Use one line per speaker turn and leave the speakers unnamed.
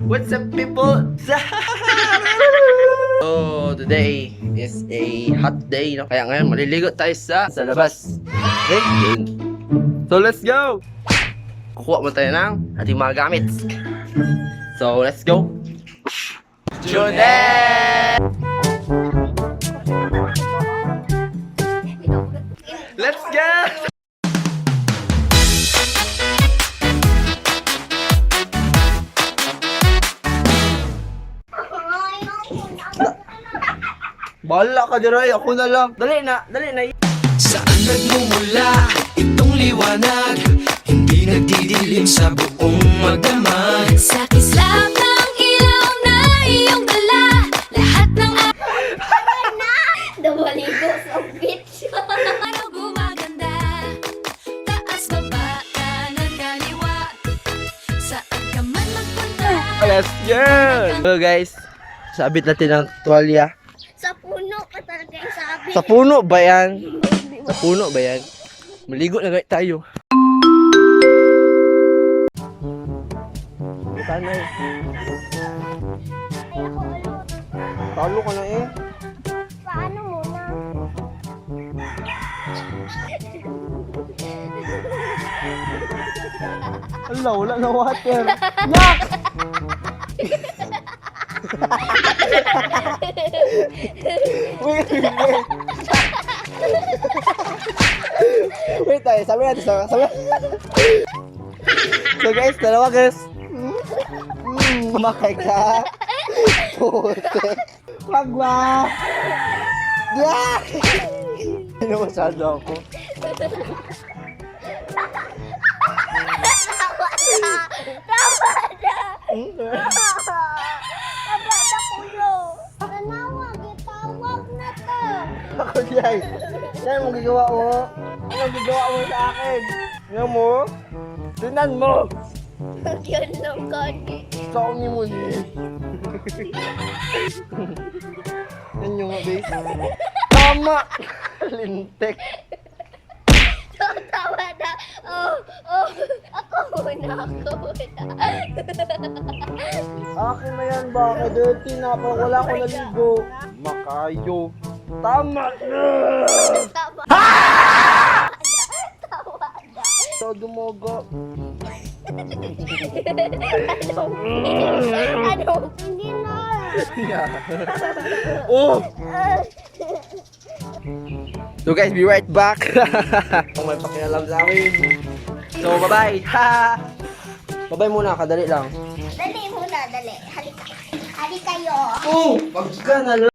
What's up, people? So, today is a hot day, no? Kaya ngayon, maliligo tayo sa labas. Okay? Yun. So, let's go! Kukuha mo tayo ng ating mga gamit. So, let's go! Junet! Let's go! Bahala ka diray, ako na lang. Dali na.
Saan nagmumula itong liwanag? Hindi nagdidilim sa buong magdamag.
Sa kislap ng ilaw na iyong dala, lahat ng
Dumaligo sa beach.
araw gumaganda. Taas baba kanan kaliwa, saan ka man magpunta.
Let's go! So guys, sabit natin ang tuwalya.
Sa puno pa talaga yung sabi.
Sa puno ba yan? Sa puno ba yan? Maligo na guys tayo. Sana eh. Talo ka na eh.
Paano muna?
Ala, wala na water. Yak! Wait tayo, sabi natin sabi. So guys, dalawa guys. Makay ka. Puti. Wag ba? Yak! Hindi masyado ako.
Tama na puno. Nanawag, itawag na to.
Ako diyay. Yan ang magagawa mo. Ano ang magagawa mo sa akin? Yan mo? Tinan mo!
Yun lang kani.
Saungi mo niya. Yan yung base. Tama! Lintek.
Tawa na. Ako muna.
Akin na yan, baka dirty na. Parang wala ko naligo. Makayo. Tama na!
Tawa. Tawa na.
So, dumogo.
Ano? Hindi na.
Oh! So guys, be right back. Kung may pakialam sa amin. So, bye-bye. Bye-bye muna, kadali lang.
Dali muna, dali. Halika. Halika kayo.
Oh! Wag ka na lang.